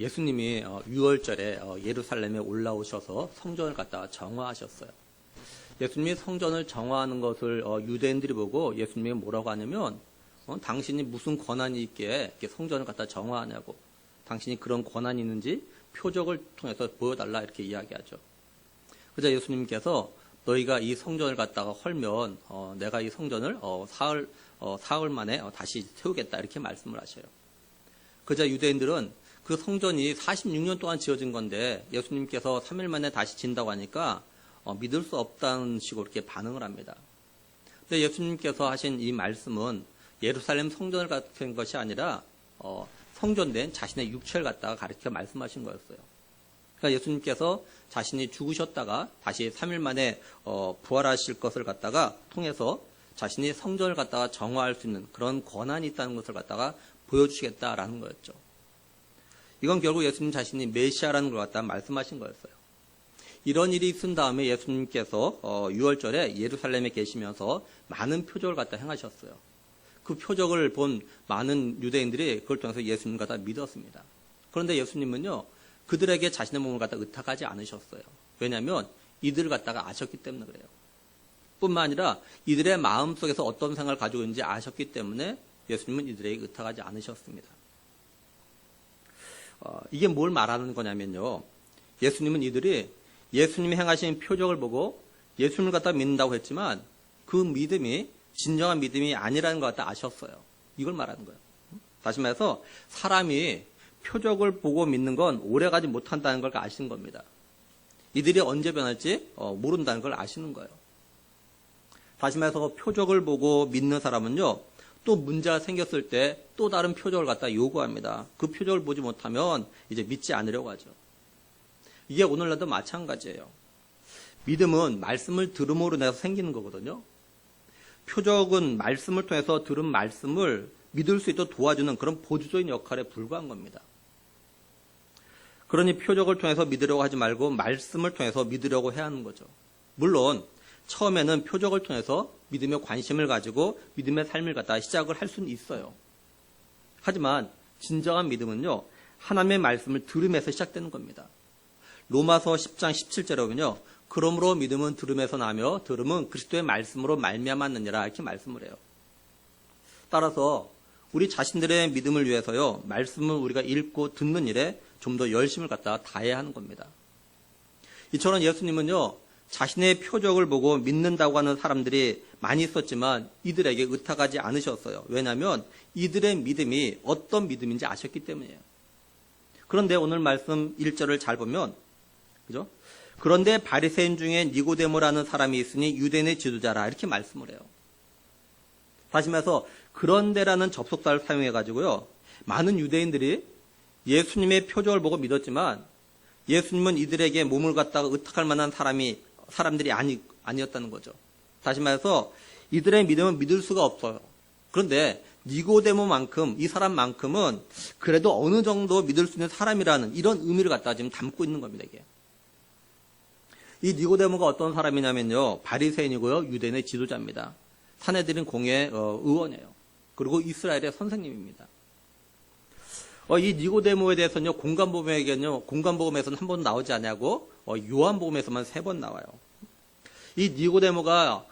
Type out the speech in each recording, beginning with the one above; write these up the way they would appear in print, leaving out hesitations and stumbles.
예수님이 6월절에 예루살렘에 올라오셔서 성전을 갖다가 정화하셨어요. 예수님이 성전을 정화하는 것을 유대인들이 보고 예수님이 뭐라고 하냐면 당신이 무슨 권한이 있기에 이렇게 성전을 갖다 정화하냐고, 당신이 그런 권한이 있는지 표적을 통해서 보여달라 이렇게 이야기하죠. 그래서 예수님께서 너희가 이 성전을 갖다가 헐면 내가 이 성전을 사흘 만에 다시 세우겠다 이렇게 말씀을 하셔요. 그자 유대인들은 그 성전이 46년 동안 지어진 건데 예수님께서 3일 만에 다시 진다고 하니까 믿을 수 없다는 식으로 이렇게 반응을 합니다. 근데 예수님께서 하신 이 말씀은 예루살렘 성전을 같은 것이 아니라 성전된 자신의 육체를 갖다가 가르쳐 말씀하신 거였어요. 그러니까 예수님께서 자신이 죽으셨다가 다시 3일 만에 부활하실 것을 갖다가 통해서 자신이 성전을 갖다가 정화할 수 있는 그런 권한이 있다는 것을 갖다가 보여주시겠다라는 거였죠. 이건 결국 예수님 자신이 메시아라는 걸 갖다가 말씀하신 거였어요. 이런 일이 있은 다음에 예수님께서 6월절에 예루살렘에 계시면서 많은 표적을 갖다 행하셨어요. 그 표적을 본 많은 유대인들이 그걸 통해서 예수님 갖다 믿었습니다. 그런데 예수님은요, 그들에게 자신의 몸을 갖다 의탁하지 않으셨어요. 왜냐하면 이들을 갖다가 아셨기 때문에 그래요. 뿐만 아니라 이들의 마음속에서 어떤 생각을 가지고 있는지 아셨기 때문에 예수님은 이들에게 의탁하지 않으셨습니다. 이게 뭘 말하는 거냐면요, 예수님은 이들이 예수님이 행하신 표적을 보고 예수님을 갖다 믿는다고 했지만 그 믿음이 진정한 믿음이 아니라는 것 갖다 아셨어요. 이걸 말하는 거예요. 다시 말해서 사람이 표적을 보고 믿는 건 오래가지 못한다는 걸 아시는 겁니다. 이들이 언제 변할지 모른다는 걸 아시는 거예요. 다시 말해서 표적을 보고 믿는 사람은요, 또 문제가 생겼을 때 또 다른 표적을 갖다 요구합니다. 그 표적을 보지 못하면 이제 믿지 않으려고 하죠. 이게 오늘날도 마찬가지예요. 믿음은 말씀을 들음으로 인해서 생기는 거거든요. 표적은 말씀을 통해서 들은 말씀을 믿을 수 있도록 도와주는 그런 보조적인 역할에 불과한 겁니다. 그러니 표적을 통해서 믿으려고 하지 말고 말씀을 통해서 믿으려고 해야 하는 거죠. 물론 처음에는 표적을 통해서 믿음에 관심을 가지고 믿음의 삶을 갖다 시작을 할 수는 있어요. 하지만 진정한 믿음은요, 하나님의 말씀을 들음에서 시작되는 겁니다. 로마서 10장 17절에 보면요, 그러므로 믿음은 들음에서 나며 들음은 그리스도의 말씀으로 말미암았느니라 이렇게 말씀을 해요. 따라서 우리 자신들의 믿음을 위해서요, 말씀을 우리가 읽고 듣는 일에 좀 더 열심을 갖다 다해야 하는 겁니다. 이처럼 예수님은요, 자신의 표적을 보고 믿는다고 하는 사람들이 많이 있었지만 이들에게 의탁하지 않으셨어요. 왜냐하면 이들의 믿음이 어떤 믿음인지 아셨기 때문이에요. 그런데 오늘 말씀 1절을 잘 보면, 그죠? 그런데 바리새인 중에 니고데모라는 사람이 있으니 유대인의 지도자라 이렇게 말씀을 해요. 다시 말해서 그런데라는 접속사를 사용해 가지고요, 많은 유대인들이 예수님의 표적을 보고 믿었지만 예수님은 이들에게 몸을 갖다가 의탁할 만한 사람들이 아니었다는 거죠. 다시 말해서 이들의 믿음은 믿을 수가 없어요. 그런데 니고데모만큼, 이 사람만큼은 그래도 어느 정도 믿을 수 있는 사람이라는 이런 의미를 갖다가 지금 담고 있는 겁니다, 이게. 이 니고데모가 어떤 사람이냐면요, 바리새인이고요, 유대인의 지도자입니다. 사내들인 공회 의원이에요. 그리고 이스라엘의 선생님입니다. 이 니고데모에 대해서는요, 공관복음에서는 한 번 나오지 않냐고 요한복음에서만 3번 나와요. 이 니고데모가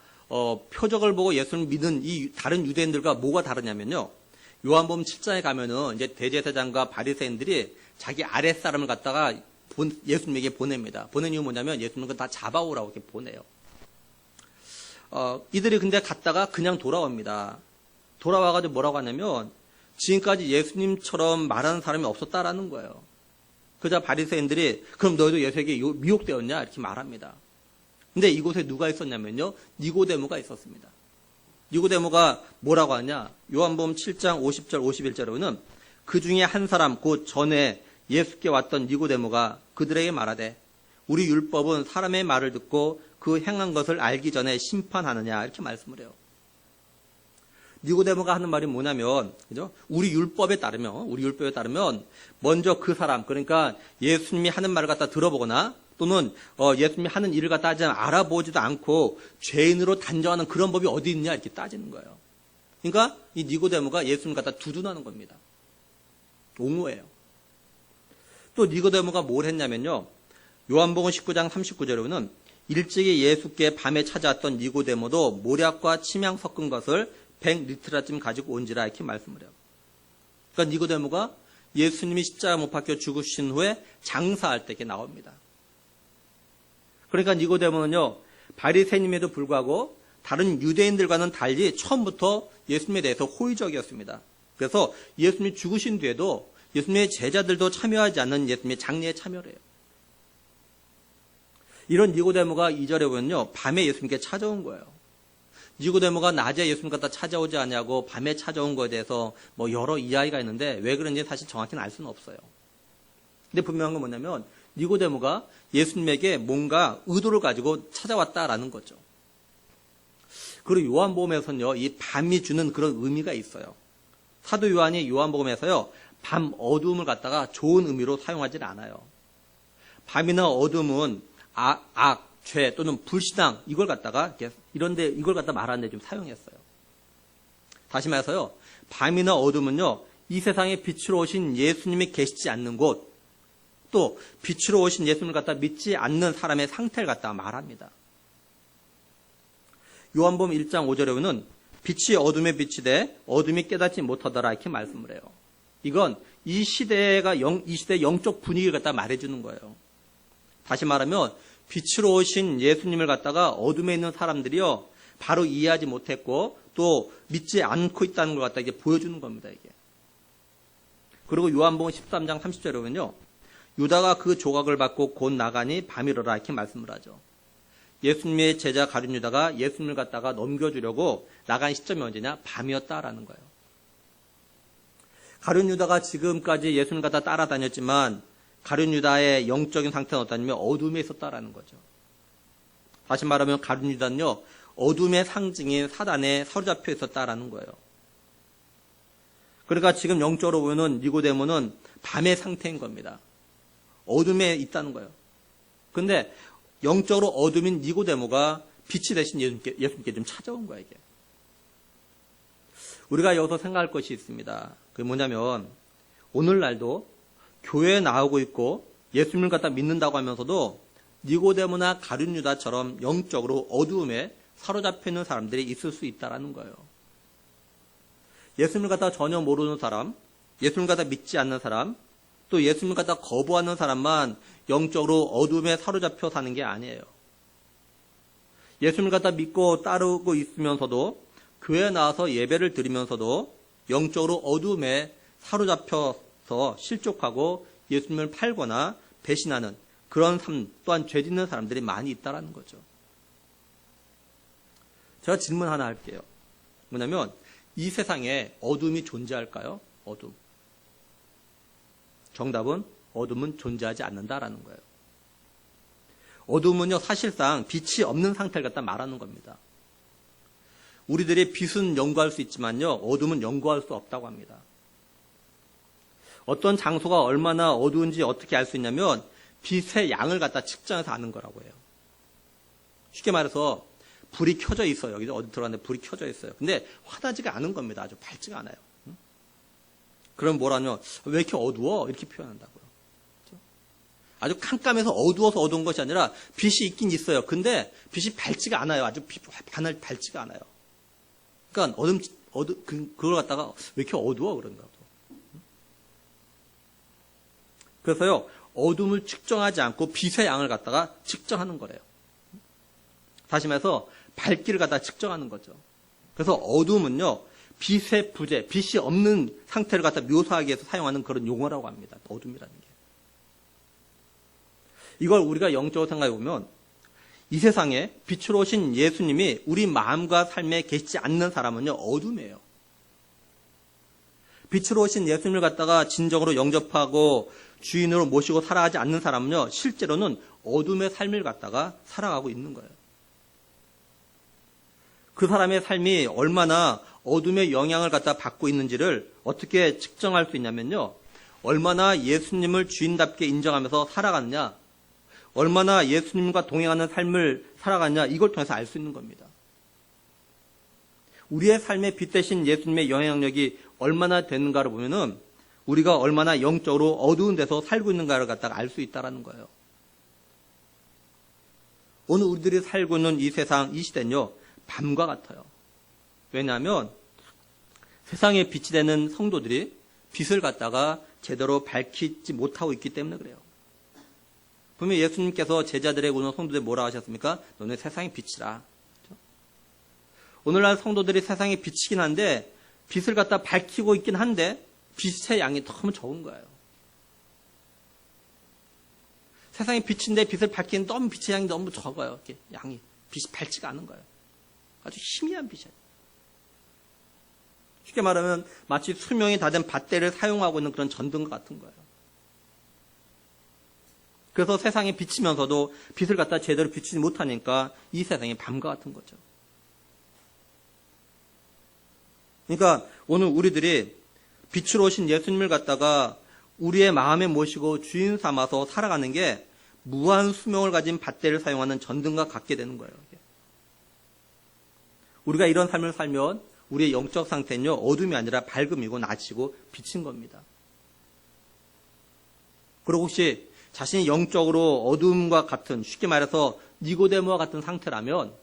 표적을 보고 예수를 믿은 이 다른 유대인들과 뭐가 다르냐면요, 요한복음 7장에 가면은 이제 대제사장과 바리새인들이 자기 아랫사람을 갖다가 예수님에게 보냅니다. 보낸 이유 뭐냐면 예수님은 다 잡아오라고 이렇게 보내요. 이들이 근데 갔다가 그냥 돌아옵니다. 돌아와가지고 뭐라고 하냐면 지금까지 예수님처럼 말하는 사람이 없었다라는 거예요. 그자 바리새인들이 그럼 너희도 예수에게 미혹되었냐 이렇게 말합니다. 근데 이곳에 누가 있었냐면요, 니고데모가 있었습니다. 니고데모가 뭐라고 하냐, 요한복음 7장 50절 51절에는 그 중에 한 사람 곧 전에 예수께 왔던 니고데모가 그들에게 말하되 우리 율법은 사람의 말을 듣고 그 행한 것을 알기 전에 심판하느냐 이렇게 말씀을 해요. 니고데모가 하는 말이 뭐냐면, 그죠? 우리 율법에 따르면 먼저 그 사람, 그러니까 예수님이 하는 말을 갖다 들어보거나 또는 예수님이 하는 일을 갖다 알아보지도 않고 죄인으로 단정하는 그런 법이 어디 있냐 이렇게 따지는 거예요. 그러니까 이 니고데모가 예수님 갖다 두둔하는 겁니다. 옹호예요. 또 니고데모가 뭘 했냐면요. 요한복음 19장 39절에 보면 일찍이 예수께 밤에 찾아왔던 니고데모도 모략과 침향 섞은 것을 100리트라쯤 가지고 온지라 이렇게 말씀을 해요. 그러니까 니고데모가 예수님이 십자가 못 박혀 죽으신 후에 장사할 때 이렇게 나옵니다. 그러니까 니고데모는요, 바리새인임에도 불구하고 다른 유대인들과는 달리 처음부터 예수님에 대해서 호의적이었습니다. 그래서 예수님이 죽으신 뒤에도 예수님의 제자들도 참여하지 않는 예수님의 장례에 참여를 해요. 이런 니고데모가 2절에 보면요, 밤에 예수님께 찾아온 거예요. 니고데모가 낮에 예수님 갖다 찾아오지 않냐고 밤에 찾아온 거에 대해서 뭐 여러 이야기가 있는데 왜 그런지 사실 정확히는 알 수는 없어요. 근데 분명한 건 뭐냐면 니고데모가 예수님에게 뭔가 의도를 가지고 찾아왔다라는 거죠. 그리고 요한복음에서는요, 이 밤이 주는 그런 의미가 있어요. 사도 요한이 요한복음에서요, 밤 어두움을 갖다가 좋은 의미로 사용하지는 않아요. 밤이나 어둠은 악, 죄 또는 불신앙 이걸 갖다가 이런데 이걸 갖다 말하는데 좀 사용했어요. 다시 말해서요, 밤이나 어둠은요, 이 세상에 빛으로 오신 예수님이 계시지 않는 곳, 또 빛으로 오신 예수님을 갖다 믿지 않는 사람의 상태를 갖다가 말합니다. 요한복음 1장 5절에 보면 빛이 어둠에 빛이 돼 어둠이 깨닫지 못하더라 이렇게 말씀을 해요. 이건 이 시대의 영적 분위기를 갖다 말해주는 거예요. 다시 말하면 빛으로 오신 예수님을 갖다가 어둠에 있는 사람들이요, 바로 이해하지 못했고 또 믿지 않고 있다는 걸 갖다 이게 보여주는 겁니다. 이게. 그리고 요한복음 13장 30절에 보면요, 유다가 그 조각을 받고 곧 나가니 밤이러라 이렇게 말씀을 하죠. 예수님의 제자 가룟 유다가 예수님을 갖다가 넘겨주려고 나간 시점이 언제냐? 밤이었다라는 거예요. 가룟 유다가 지금까지 예수님을 갖다 따라다녔지만 가룟 유다의 영적인 상태는 어떠냐면 어둠에 있었다라는 거죠. 다시 말하면 가룟 유다는요, 어둠의 상징인 사단에 사로잡혀 있었다라는 거예요. 그러니까 지금 영적으로 보면 니고데모는 밤의 상태인 겁니다. 어둠에 있다는 거예요. 근데 영적으로 어둠인 니고데모가 빛이 되신 예수님께 좀 찾아온 거예요, 이게. 우리가 여기서 생각할 것이 있습니다. 그게 뭐냐면, 오늘날도 교회에 나오고 있고 예수님을 갖다 믿는다고 하면서도 니고데모나 가룟 유다처럼 영적으로 어두움에 사로잡혀 있는 사람들이 있을 수 있다라는 거예요. 예수님을 갖다 전혀 모르는 사람, 예수님을 갖다 믿지 않는 사람, 또 예수님을 갖다 거부하는 사람만 영적으로 어둠에 사로잡혀 사는 게 아니에요. 예수님을 갖다 믿고 따르고 있으면서도 교회에 나와서 예배를 드리면서도 영적으로 어둠에 사로잡혀서 실족하고 예수님을 팔거나 배신하는 그런 삶 또한 죄 짓는 사람들이 많이 있다라는 거죠. 제가 질문 하나 할게요. 뭐냐면 이 세상에 어둠이 존재할까요? 어둠. 정답은 어둠은 존재하지 않는다라는 거예요. 어둠은요, 사실상 빛이 없는 상태를 갖다 말하는 겁니다. 우리들이 빛은 연구할 수 있지만요, 어둠은 연구할 수 없다고 합니다. 어떤 장소가 얼마나 어두운지 어떻게 알 수 있냐면 빛의 양을 갖다 측정해서 아는 거라고 해요. 쉽게 말해서 불이 켜져 있어요. 여기 어디 들어갔는데 불이 켜져 있어요. 근데 환하지가 않은 겁니다. 아주 밝지가 않아요. 그럼 뭐라뇨? 왜 이렇게 어두워? 이렇게 표현한다고요. 그렇죠? 아주 깜깜해서 어두워서 어두운 것이 아니라 빛이 있긴 있어요. 근데 빛이 밝지가 않아요. 아주 밝지가 않아요. 그러니까 그걸 갖다가 왜 이렇게 어두워? 그런가. 그래서요, 어둠을 측정하지 않고 빛의 양을 갖다가 측정하는 거래요. 다시 말해서 밝기를 갖다가 측정하는 거죠. 그래서 어둠은요, 빛의 부재, 빛이 없는 상태를 갖다 묘사하기 위해서 사용하는 그런 용어라고 합니다. 어둠이라는 게. 이걸 우리가 영적으로 생각해 보면 이 세상에 빛으로 오신 예수님이 우리 마음과 삶에 계시지 않는 사람은요, 어둠이에요. 빛으로 오신 예수님을 갖다가 진정으로 영접하고 주인으로 모시고 살아가지 않는 사람은요, 실제로는 어둠의 삶을 갖다가 살아가고 있는 거예요. 그 사람의 삶이 얼마나 어둠의 영향을 갖다 받고 있는지를 어떻게 측정할 수 있냐면요, 얼마나 예수님을 주인답게 인정하면서 살아가느냐, 얼마나 예수님과 동행하는 삶을 살아가느냐, 이걸 통해서 알 수 있는 겁니다. 우리의 삶에 빛 대신 예수님의 영향력이 얼마나 되는가를 보면은 우리가 얼마나 영적으로 어두운 데서 살고 있는가를 갖다가 알 수 있다라는 거예요. 오늘 우리들이 살고 있는 이 세상, 이 시대는요, 밤과 같아요. 왜냐하면 세상에 빛이 되는 성도들이 빛을 갖다가 제대로 밝히지 못하고 있기 때문에 그래요. 분명히 예수님께서 제자들에게 오는 성도들이 뭐라 하셨습니까? 너네 세상의 빛이라. 그렇죠? 오늘날 성도들이 세상의 빛이긴 한데 빛을 갖다 밝히고 있긴 한데 빛의 양이 너무 적은 거예요. 세상의 빛인데 빛을 밝히는 너무 빛의 양이 너무 적어요. 이렇게 양이 빛이 밝지가 않은 거예요. 아주 희미한 빛이에요. 쉽게 말하면 마치 수명이 다 된 밧데리를 사용하고 있는 그런 전등과 같은 거예요. 그래서 세상에 비치면서도 빛을 갖다 제대로 비치지 못하니까 이 세상이 밤과 같은 거죠. 그러니까 오늘 우리들이 빛으로 오신 예수님을 갖다가 우리의 마음에 모시고 주인 삼아서 살아가는 게 무한 수명을 가진 밧데리를 사용하는 전등과 같게 되는 거예요. 우리가 이런 삶을 살면 우리의 영적 상태는요, 어둠이 아니라 밝음이고 낮이고 빛인 겁니다. 그리고 혹시 자신이 영적으로 어둠과 같은, 쉽게 말해서 니고데모와 같은 상태라면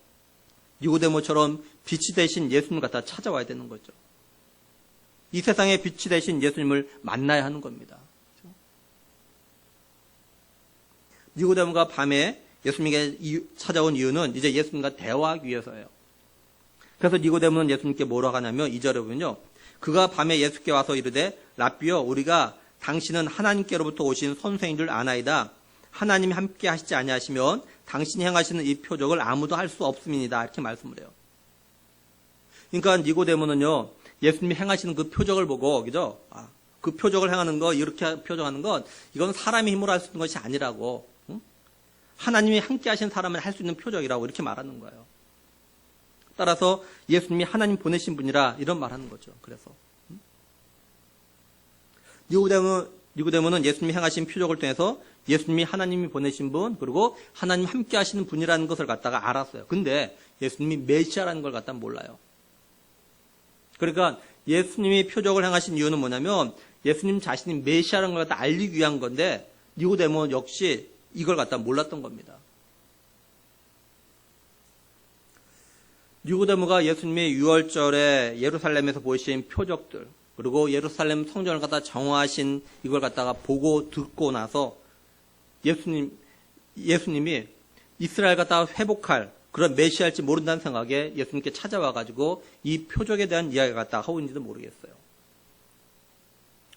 니고데모처럼 빛이 되신 예수님을 갖다 찾아와야 되는 거죠. 이 세상에 빛이 되신 예수님을 만나야 하는 겁니다. 니고데모가 밤에 예수님에게 찾아온 이유는 이제 예수님과 대화하기 위해서예요. 그래서 니고데모는 예수님께 뭐라고 하냐면 2절에 보면요. 그가 밤에 예수께 와서 이르되 랍비여 우리가 당신은 하나님께로부터 오신 선생인 줄 아나이다. 하나님이 함께 하시지 아니하시면 당신이 행하시는 이 표적을 아무도 할 수 없음이니다. 이렇게 말씀을 해요. 그러니까 니고데모는요. 예수님이 행하시는 그 표적을 보고 그죠? 그 표적을 행하는 거 이렇게 표적하는 건 이건 사람의 힘으로 할 수 있는 것이 아니라고. 응? 하나님이 함께 하신 사람은 할 수 있는 표적이라고 이렇게 말하는 거예요. 따라서 예수님이 하나님 보내신 분이라 이런 말하는 거죠. 그래서 니고데모는 예수님이 행하신 표적을 통해서 예수님이 하나님이 보내신 분 그리고 하나님 함께 하시는 분이라는 것을 갖다가 알았어요. 근데 예수님이 메시아라는 걸 갖다 몰라요. 그러니까 예수님이 표적을 행하신 이유는 뭐냐면 예수님 자신이 메시아라는 걸 갖다 알리기 위한 건데 니고데모 역시 이걸 갖다 몰랐던 겁니다. 니고데모가 예수님이 유월절에 예루살렘에서 보이신 표적들 그리고 예루살렘 성전을 갖다 정화하신 이걸 갖다가 보고 듣고 나서 예수님이 이스라엘 갖다가 회복할 그런 메시아일지 모른다는 생각에 예수님께 찾아와가지고 이 표적에 대한 이야기를 갖다가 하고 있는지도 모르겠어요.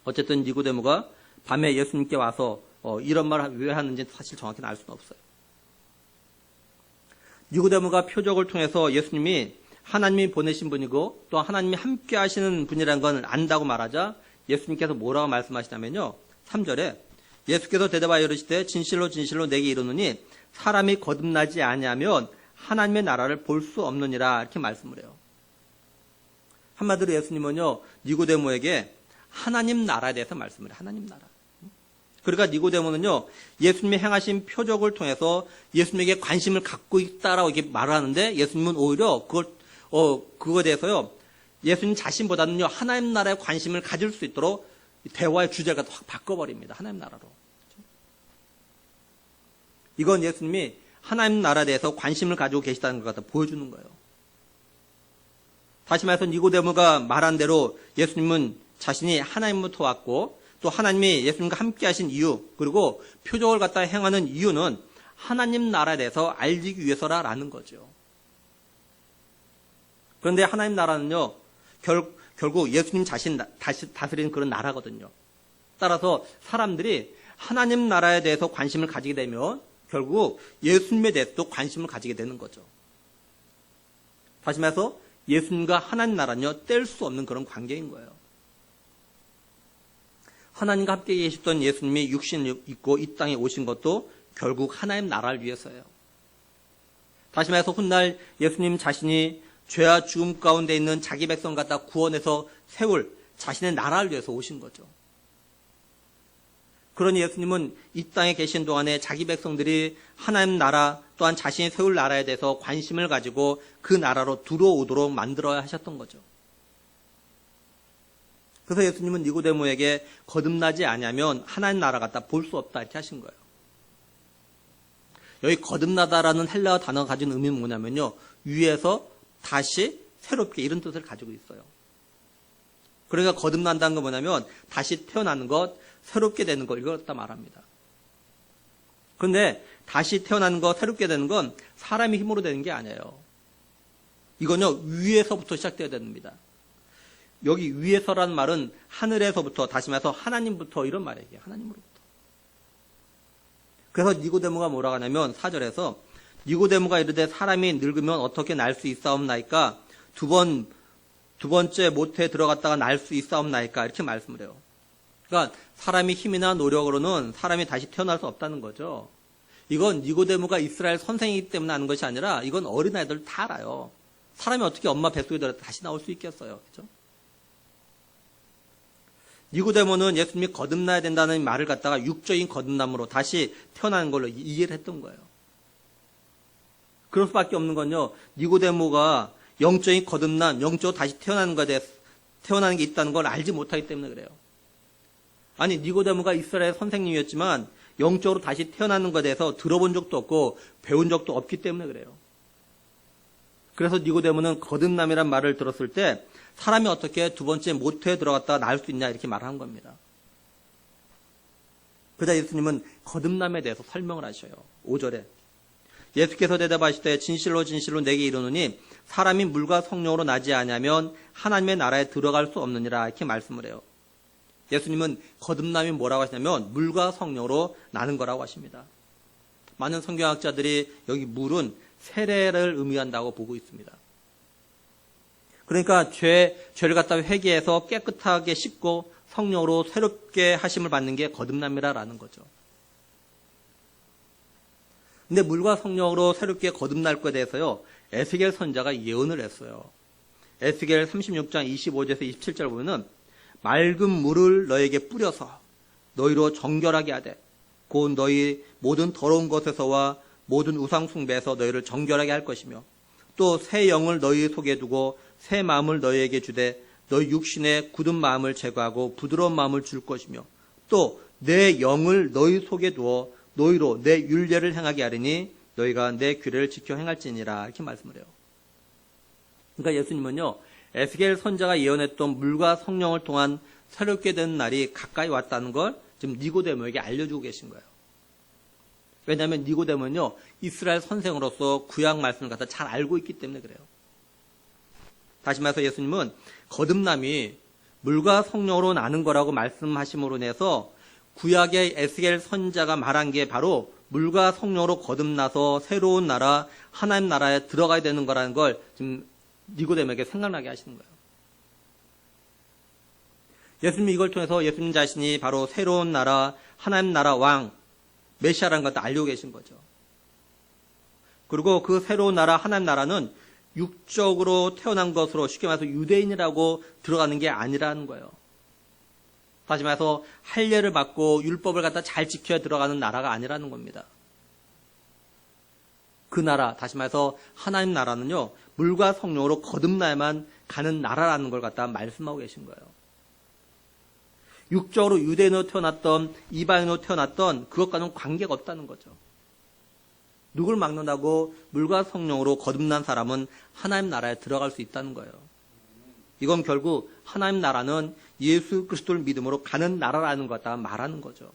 어쨌든 니고데모가 밤에 예수님께 와서 이런 말을 왜 하는지 사실 정확히는 알 수는 없어요. 니고데모가 표적을 통해서 예수님이 하나님이 보내신 분이고 또 하나님이 함께 하시는 분이라는 걸 안다고 말하자 예수님께서 뭐라고 말씀하시냐면요. 3절에 예수께서 대답하여 이르시되 진실로 진실로 내게 이르노니 사람이 거듭나지 아니하면 하나님의 나라를 볼 수 없느니라 이렇게 말씀을 해요. 한마디로 예수님은요. 니고데모에게 하나님 나라에 대해서 말씀을 해요. 하나님 나라. 그러니까 니고데모는요, 예수님이 행하신 표적을 통해서 예수님에게 관심을 갖고 있다라고 이렇게 말을 하는데 예수님은 오히려 그거에 대해서요, 예수님 자신보다는요, 하나님 나라에 관심을 가질 수 있도록 대화의 주제를 확 바꿔버립니다. 하나님 나라로. 이건 예수님이 하나님 나라에 대해서 관심을 가지고 계시다는 걸 갖다 보여주는 거예요. 다시 말해서 니고데모가 말한 대로 예수님은 자신이 하나님부터 왔고 또 하나님이 예수님과 함께 하신 이유 그리고 표적을 갖다 행하는 이유는 하나님 나라에 대해서 알리기 위해서라는 거죠. 그런데 하나님 나라는요. 결국 예수님 자신 다스리는 그런 나라거든요. 따라서 사람들이 하나님 나라에 대해서 관심을 가지게 되면 결국 예수님에 대해서도 관심을 가지게 되는 거죠. 다시 말해서 예수님과 하나님 나라는요. 뗄 수 없는 그런 관계인 거예요. 하나님과 함께 계셨던 예수님이 육신을 입고 이 땅에 오신 것도 결국 하나님 나라를 위해서예요. 다시 말해서 훗날 예수님 자신이 죄와 죽음 가운데 있는 자기 백성 갖다 구원해서 세울 자신의 나라를 위해서 오신 거죠. 그러니 예수님은 이 땅에 계신 동안에 자기 백성들이 하나님 나라 또한 자신이 세울 나라에 대해서 관심을 가지고 그 나라로 들어오도록 만들어야 하셨던 거죠. 그래서 예수님은 니고데모에게 거듭나지 아니하면 하나님 나라 갖다 볼 수 없다 이렇게 하신 거예요. 여기 거듭나다라는 헬라어 단어가 가진 의미는 뭐냐면요. 위에서 다시 새롭게 이런 뜻을 가지고 있어요. 그러니까 거듭난다는 건 뭐냐면 다시 태어나는 것, 새롭게 되는 것 이걸 갖다 말합니다. 그런데 다시 태어나는 것, 새롭게 되는 건 사람의 힘으로 되는 게 아니에요. 이건요. 위에서부터 시작돼야 됩니다. 여기 위에서라는 말은 하늘에서부터 다시 말해서 하나님부터 이런 말이에요. 하나님으로부터. 그래서 니고데모가 뭐라고 하냐면 4절에서 니고데모가 이르되 사람이 늙으면 어떻게 날 수 있사옵나이까 두 번째 모태에 들어갔다가 날 수 있사옵나이까 이렇게 말씀을 해요. 그러니까 사람이 힘이나 노력으로는 사람이 다시 태어날 수 없다는 거죠. 이건 니고데모가 이스라엘 선생이기 때문에 아는 것이 아니라 이건 어린아이들 다 알아요. 사람이 어떻게 엄마 뱃속에 들어갔다 다시 나올 수 있겠어요. 그렇죠? 니고데모는 예수님이 거듭나야 된다는 말을 갖다가 육적인 거듭남으로 다시 태어나는 걸로 이해를 했던 거예요. 그럴 수밖에 없는 건요. 니고데모가 영적인 거듭남, 영적으로 다시 태어나는 게 있다는 걸 알지 못하기 때문에 그래요. 아니 니고데모가 이스라엘 선생님이었지만 영적으로 다시 태어나는 것에 대해서 들어본 적도 없고 배운 적도 없기 때문에 그래요. 그래서 니고데모는 거듭남이란 말을 들었을 때 사람이 어떻게 두 번째 모태에 들어갔다가 나올 수 있냐 이렇게 말한 겁니다. 그러자 예수님은 거듭남에 대해서 설명을 하셔요. 5절에 예수께서 대답하시되 진실로 진실로 내게 이르노니 사람이 물과 성령으로 나지 아니하면 하나님의 나라에 들어갈 수 없느니라 이렇게 말씀을 해요. 예수님은 거듭남이 뭐라고 하시냐면 물과 성령으로 나는 거라고 하십니다. 많은 성경학자들이 여기 물은 세례를 의미한다고 보고 있습니다. 그러니까 죄를 갖다 회개해서 깨끗하게 씻고 성령으로 새롭게 하심을 받는 게 거듭남이라는 거죠. 근데 물과 성령으로 새롭게 거듭날 것에 대해서요. 에스겔 선지자가 예언을 했어요. 에스겔 36장 25절에서 27절 보면은 맑은 물을 너에게 뿌려서 너희로 정결하게 하되 곧 너희 모든 더러운 것에서와 모든 우상 숭배에서 너희를 정결하게 할 것이며 또 새 영을 너희 속에 두고 새 마음을 너희에게 주되 너희 육신의 굳은 마음을 제거하고 부드러운 마음을 줄 것이며 또 내 영을 너희 속에 두어 너희로 내 율례를 행하게 하리니 너희가 내 규례를 지켜 행할지니라 이렇게 말씀을 해요. 그러니까 예수님은요. 에스겔 선지자가 예언했던 물과 성령을 통한 새롭게 된 날이 가까이 왔다는 걸 지금 니고데모에게 알려주고 계신 거예요. 왜냐하면 니고데모는요. 이스라엘 선생으로서 구약 말씀을 갖다 잘 알고 있기 때문에 그래요. 다시 말해서 예수님은 거듭남이 물과 성령으로 나는 거라고 말씀하심으로 인해서 구약의 에스겔 선지자가 말한 게 바로 물과 성령으로 거듭나서 새로운 나라, 하나님 나라에 들어가야 되는 거라는 걸 지금 니고데모에게 생각나게 하시는 거예요. 예수님이 이걸 통해서 예수님 자신이 바로 새로운 나라, 하나님 나라 왕, 메시아라는 것도 알고 계신 거죠. 그리고 그 새로운 나라, 하나님 나라는 육적으로 태어난 것으로 쉽게 말해서 유대인이라고 들어가는 게 아니라는 거예요. 다시 말해서 할례를 받고 율법을 갖다 잘 지켜야 들어가는 나라가 아니라는 겁니다. 그 나라, 다시 말해서 하나님 나라는요. 물과 성령으로 거듭나야만 가는 나라라는 걸 갖다 말씀하고 계신 거예요. 육적으로 유대인으로 태어났던 이방인으로 태어났던 그것과는 관계가 없다는 거죠. 누굴 막론하고 물과 성령으로 거듭난 사람은 하나님 나라에 들어갈 수 있다는 거예요. 이건 결국 하나님 나라는 예수 그리스도를 믿음으로 가는 나라라는 것 갖다 말하는 거죠.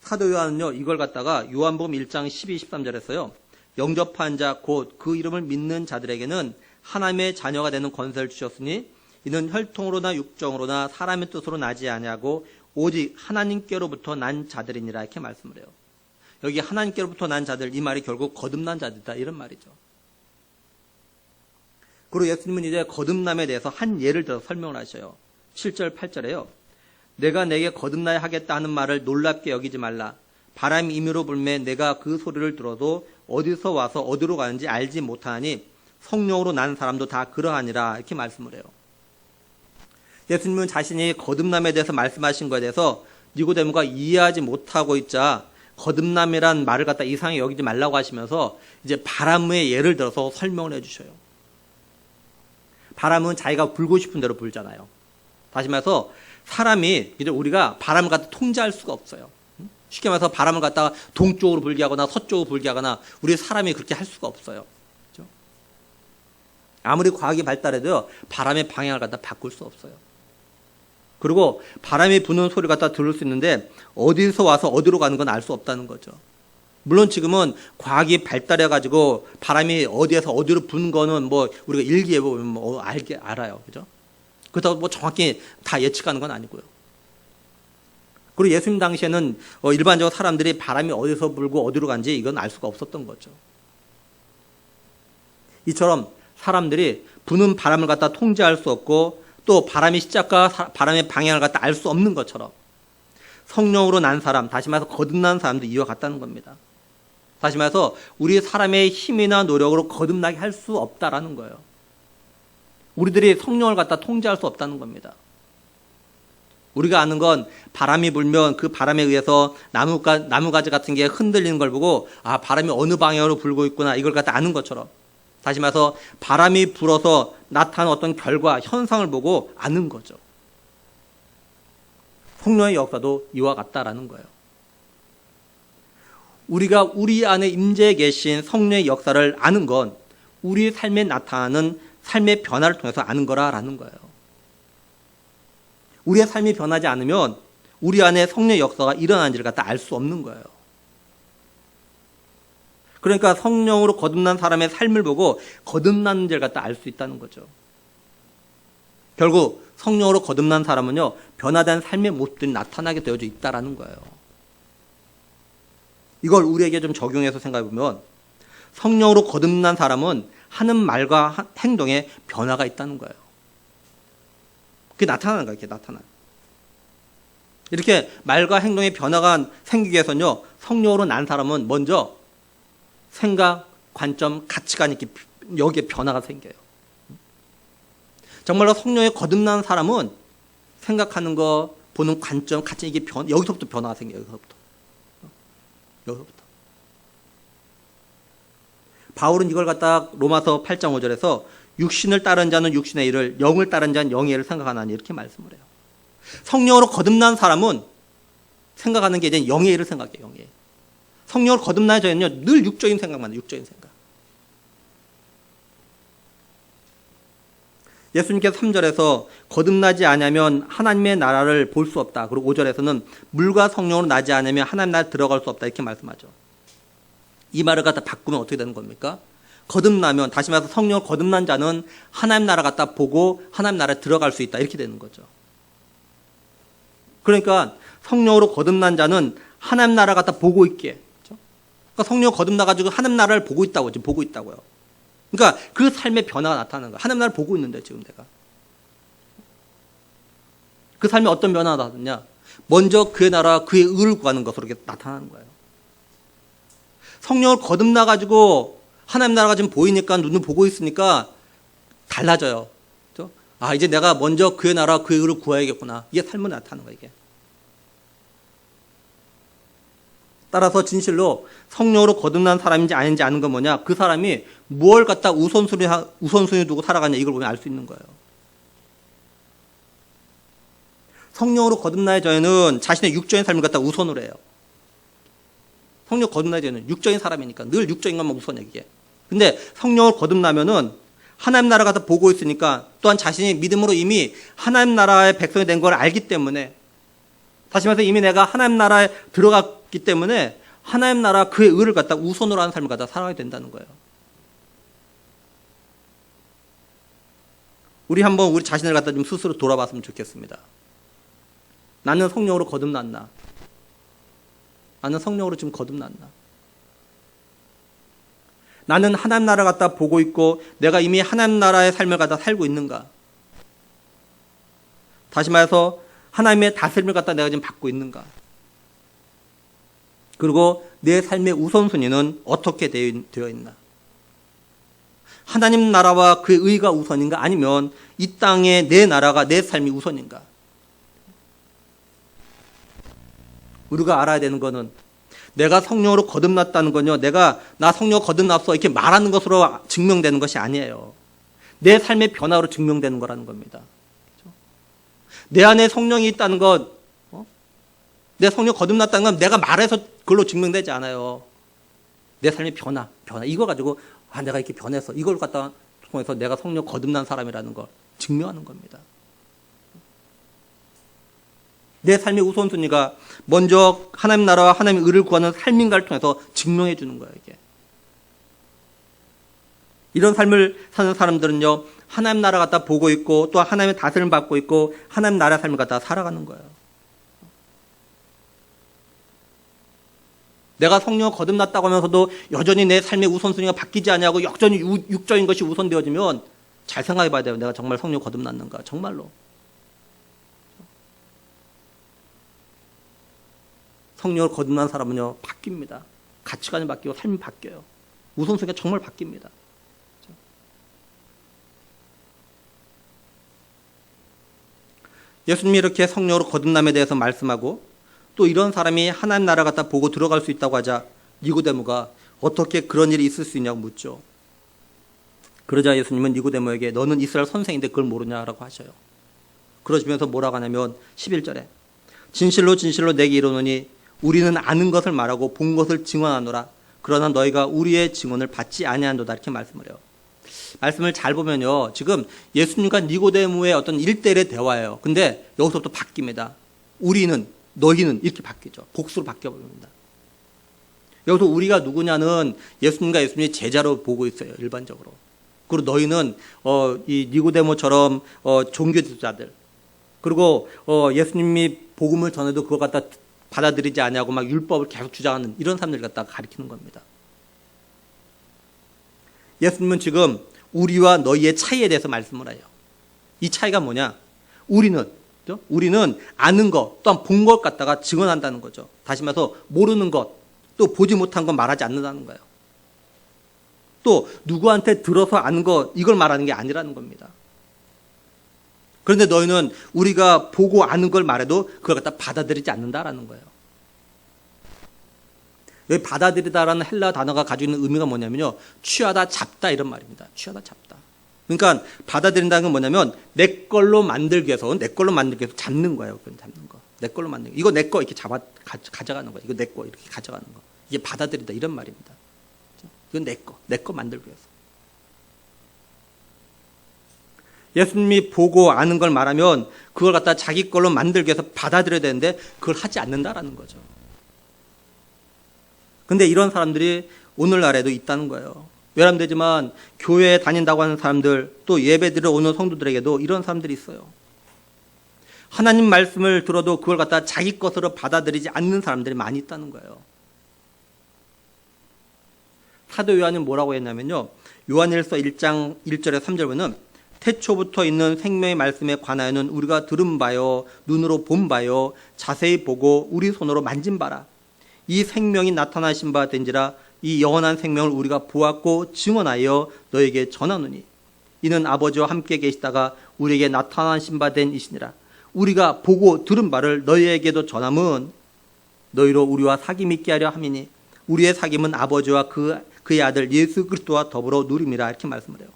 사도 요한은요. 이걸 갖다가 요한복음 1장 12, 13절에서요. 영접한 자 곧 그 이름을 믿는 자들에게는 하나님의 자녀가 되는 권세를 주셨으니 이는 혈통으로나 육정으로나 사람의 뜻으로 나지 아니하고 오직 하나님께로부터 난 자들이니라 이렇게 말씀을 해요. 여기 하나님께로부터 난 자들 이 말이 결국 거듭난 자들이다 이런 말이죠. 그리고 예수님은 이제 거듭남에 대해서 한 예를 들어서 설명을 하셔요. 7절 8절에요. 내가 내게 거듭나야 하겠다 하는 말을 놀랍게 여기지 말라. 바람이 임의로 불매 내가 그 소리를 들어도 어디서 와서 어디로 가는지 알지 못하니 성령으로 난 사람도 다 그러하니라 이렇게 말씀을 해요. 예수님은 자신이 거듭남에 대해서 말씀하신 것에 대해서 니고데모가 이해하지 못하고 있자 거듭남이란 말을 갖다 이상하게 여기지 말라고 하시면서 이제 바람의 예를 들어서 설명을 해주셔요. 바람은 자기가 불고 싶은 대로 불잖아요. 다시 말해서 사람이 이제 우리가 바람을 갖다 통제할 수가 없어요. 쉽게 말해서 바람을 갖다가 동쪽으로 불게 하거나 서쪽으로 불게 하거나 우리 사람이 그렇게 할 수가 없어요. 그렇죠? 아무리 과학이 발달해도요, 바람의 방향을 갖다 바꿀 수 없어요. 그리고 바람이 부는 소리를 갖다 들을 수 있는데 어디서 와서 어디로 가는 건 알 수 없다는 거죠. 물론 지금은 과학이 발달해가지고 바람이 어디에서 어디로 부는 거는 뭐 우리가 일기에 보면 뭐 알아요. 그죠? 그렇다고 뭐 정확히 다 예측하는 건 아니고요. 그리고 예수님 당시에는 일반적으로 사람들이 바람이 어디서 불고 어디로 간지 이건 알 수가 없었던 거죠. 이처럼 사람들이 부는 바람을 갖다 통제할 수 없고 또 바람의 시작과 바람의 방향을 갖다 알 수 없는 것처럼 성령으로 난 사람, 다시 말해서 거듭난 사람도 이와 같다는 겁니다. 다시 말해서 우리 사람의 힘이나 노력으로 거듭나게 할 수 없다라는 거예요. 우리들이 성령을 갖다 통제할 수 없다는 겁니다. 우리가 아는 건 바람이 불면 그 바람에 의해서 나무가지 같은 게 흔들리는 걸 보고 아, 바람이 어느 방향으로 불고 있구나 이걸 갖다 아는 것처럼 다시 말해서 바람이 불어서 나타난 어떤 결과, 현상을 보고 아는 거죠. 성령의 역사도 이와 같다라는 거예요. 우리가 우리 안에 임재해 계신 성령의 역사를 아는 건 우리 삶에 나타나는 삶의 변화를 통해서 아는 거라는 거예요. 우리의 삶이 변하지 않으면 우리 안에 성령의 역사가 일어나는지를 갖다 알 수 없는 거예요. 그러니까 성령으로 거듭난 사람의 삶을 보고 거듭났는지를 갖다 알 수 있다는 거죠. 결국 성령으로 거듭난 사람은요, 변화된 삶의 모습들이 나타나게 되어져 있다라는 거예요. 이걸 우리에게 좀 적용해서 생각해 보면 성령으로 거듭난 사람은 하는 말과 행동에 변화가 있다는 거예요. 그게 나타나는 거예요. 이렇게 나타나요. 이렇게 말과 행동에 변화가 생기기 위해서는요, 성령으로 난 사람은 먼저 생각, 관점, 가치관 이렇게 여기에 변화가 생겨요. 정말로 성령에 거듭난 사람은 생각하는 거, 보는 관점, 가치 이게 여기서부터 변화가 생겨요. 여기서부터. 바울은 이걸 갖다 로마서 8장 5절에서 육신을 따른 자는 육신의 일을, 영을 따른 자는 영의 일을 생각하나니 이렇게 말씀을 해요. 성령으로 거듭난 사람은 생각하는 게 이제 영의 일을 생각해요. 영의 일. 성령으로 거듭난 자는요, 늘 육적인 생각만 해요. 육적인 생각. 예수님께서 3절에서 거듭나지 않으면 하나님의 나라를 볼 수 없다. 그리고 5절에서는 물과 성령으로 나지 않으면 하나님 나라에 들어갈 수 없다. 이렇게 말씀하죠. 이 말을 갖다 바꾸면 어떻게 되는 겁니까? 거듭나면, 다시 말해서 성령으로 거듭난 자는 하나님 나라 갖다 보고 하나님 나라에 들어갈 수 있다. 이렇게 되는 거죠. 그러니까 성령으로 거듭난 자는 하나님 나라 갖다 보고 있게. 그렇죠? 그러니까 성령 거듭나가지고 하나님 나라를 보고 있다고, 지금 보고 있다고요. 그러니까 그 삶의 변화가 나타나는 거야. 하나님 나라를 보고 있는데 지금 내가. 그 삶에 어떤 변화가 나타나냐? 먼저 그의 나라, 그의 의를 구하는 것으로 이렇게 나타나는 거예요. 성령을 거듭나가지고 하나님 나라가 지금 보이니까, 눈을 보고 있으니까 달라져요. 그렇죠? 아, 이제 내가 먼저 그의 나라, 그의 의를 구해야겠구나. 이게 삶으로 나타나는 거예요, 이게. 따라서 진실로 성령으로 거듭난 사람인지 아닌지 아는 건 뭐냐? 그 사람이 무엇을 갖다 우선순위 두고 살아가냐, 이걸 보면 알 수 있는 거예요. 성령으로 거듭나야 저희는 자신의 육적인 삶을 갖다 우선으로 해요. 성령 거듭나야 저희는 육적인 사람이니까 늘 육적인 것만 우선해, 이게. 근데 성령으로 거듭나면은 하나님 나라 갖다 보고 있으니까 또한 자신이 믿음으로 이미 하나님 나라의 백성이 된 걸 알기 때문에, 다시 말해서 이미 내가 하나님 나라에 들어갔기 때문에 하나님 나라 그의 의를 갖다 우선으로 하는 삶을 갖다 살아야 된다는 거예요. 우리 한번 우리 자신을 갖다 좀 스스로 돌아봤으면 좋겠습니다. 나는 성령으로 거듭났나? 나는 성령으로 지금 거듭났나? 나는 하나님 나라를 갖다 보고 있고 내가 이미 하나님 나라의 삶을 갖다 살고 있는가? 다시 말해서 하나님의 다스림을 갖다 내가 지금 받고 있는가? 그리고 내 삶의 우선순위는 어떻게 되어 있나? 하나님 나라와 그의 의가 우선인가? 아니면 이 땅에 내 나라가, 내 삶이 우선인가? 우리가 알아야 되는 거는 내가 성령으로 거듭났다는 건요, 나 성령 거듭났어 이렇게 말하는 것으로 증명되는 것이 아니에요. 내 삶의 변화로 증명되는 거라는 겁니다. 그렇죠? 내 안에 성령이 있다는 것, 내 성령 거듭났다는 건 내가 말해서 그걸로 증명되지 않아요. 내 삶의 변화. 이거 가지고 내가 이렇게 변해서 이걸 갖다 통해서 내가 성령 거듭난 사람이라는 걸 증명하는 겁니다. 내 삶의 우선순위가 먼저 하나님 나라와 하나님의 의를 구하는 삶인가를 통해서 증명해 주는 거예요, 이게. 이런 삶을 사는 사람들은요, 하나님 나라 갖다 보고 있고 또 하나님의 다스림을 받고 있고 하나님 나라 삶을 갖다 살아가는 거예요. 내가 성령 거듭났다고 하면서도 여전히 내 삶의 우선순위가 바뀌지 않냐고 여전히 육적인 것이 우선되어지면 잘 생각해 봐야 돼요. 내가 정말 성령 거듭났는가, 정말로. 성령을 거듭난 사람은요, 바뀝니다. 가치관이 바뀌고 삶이 바뀌어요. 우선순위가 정말 바뀝니다. 예수님이 이렇게 성령으로 거듭남에 대해서 말씀하고 또 이런 사람이 하나님 나라 갖다 보고 들어갈 수 있다고 하자 니고데모가 어떻게 그런 일이 있을 수 있냐고 묻죠. 그러자 예수님은 니고데모에게 너는 이스라엘 선생인데 그걸 모르냐라고 하셔요. 그러시면서 뭐라고 하냐면 11절에 진실로 진실로 내게 이르노니 우리는 아는 것을 말하고 본 것을 증언하노라. 그러나 너희가 우리의 증언을 받지 아니하노다. 이렇게 말씀을 해요. 말씀을 잘 보면요, 지금 예수님과 니고데모의 어떤 1대1의 대화예요. 근데 여기서부터 바뀝니다. 우리는, 너희는 이렇게 바뀌죠. 복수로 바뀌어버립니다. 여기서 우리가 누구냐는 예수님과 예수님의 제자로 보고 있어요, 일반적으로. 그리고 너희는 이 니고데모처럼 종교 지도자들, 그리고 예수님이 복음을 전해도 그걸 갖다 받아들이지 않냐고 막 율법을 계속 주장하는 이런 사람들 갖다가 가리키는 겁니다. 예수님은 지금 우리와 너희의 차이에 대해서 말씀을 해요. 이 차이가 뭐냐? 우리는 아는 것, 또한 본 것 갖다가 증언한다는 거죠. 다시 말해서 모르는 것, 또 보지 못한 것 말하지 않는다는 거예요. 또 누구한테 들어서 아는 것, 이걸 말하는 게 아니라는 겁니다. 그런데 너희는 우리가 보고 아는 걸 말해도 그걸 갖다 받아들이지 않는다라는 거예요. 여기 받아들이다라는 헬라 단어가 가지고 있는 의미가 뭐냐면요, 취하다, 잡다 이런 말입니다. 취하다, 잡다. 그러니까 받아들인다는 건 뭐냐면 내 걸로 만들기 위해서 잡는 거예요. 그건 잡는 거. 내 걸로 만들기. 이거 내 거 이렇게 가져가는 거예요. 이거 내 거 이렇게 가져가는 거. 이게 받아들이다 이런 말입니다. 이건 내 거 만들기 위해서. 예수님이 보고 아는 걸 말하면 그걸 갖다 자기 걸로 만들기 위해서 받아들여야 되는데 그걸 하지 않는다라는 거죠. 근데 이런 사람들이 오늘날에도 있다는 거예요. 외람되지만 교회에 다닌다고 하는 사람들, 또 예배드리러 오는 성도들에게도 이런 사람들이 있어요. 하나님 말씀을 들어도 그걸 갖다 자기 것으로 받아들이지 않는 사람들이 많이 있다는 거예요. 사도 요한은 뭐라고 했냐면요, 요한일서 1장 1절에 3절 보면 태초부터 있는 생명의 말씀에 관하여는 우리가 들은 바요, 눈으로 본 바요, 자세히 보고 우리 손으로 만진 바라. 이 생명이 나타나신 바 된지라. 이 영원한 생명을 우리가 보았고 증언하여 너에게 전하노니 이는 아버지와 함께 계시다가 우리에게 나타나신 바 된 이시니라. 우리가 보고 들은 바를 너희에게도 전함은 너희로 우리와 사귐 있게 하려 함이니 우리의 사귐은 아버지와 그의 아들 예수 그리스도와 더불어 누림이라. 이렇게 말씀을 해요.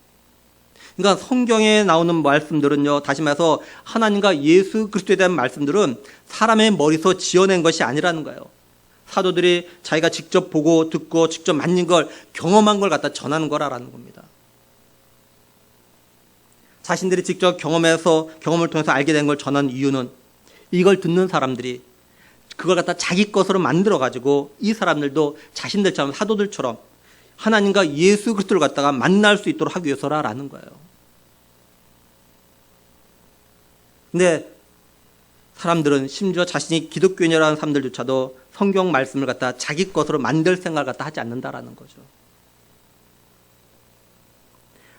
그러니까 성경에 나오는 말씀들은요, 다시 말해서 하나님과 예수 그리스도에 대한 말씀들은 사람의 머리에서 지어낸 것이 아니라는 거예요. 사도들이 자기가 직접 보고 듣고 직접 만진 걸, 경험한 걸 갖다 전하는 거라는 겁니다. 자신들이 직접 경험을 통해서 알게 된 걸 전하는 이유는 이걸 듣는 사람들이 그걸 갖다 자기 것으로 만들어가지고 이 사람들도 자신들처럼, 사도들처럼 하나님과 예수 그리스도를 갖다가 만날 수 있도록 하기 위해서라는 거예요. 근데 사람들은 심지어 자신이 기독교인이라는 사람들조차도 성경 말씀을 갖다 자기 것으로 만들 생각을 갖다 하지 않는다라는 거죠.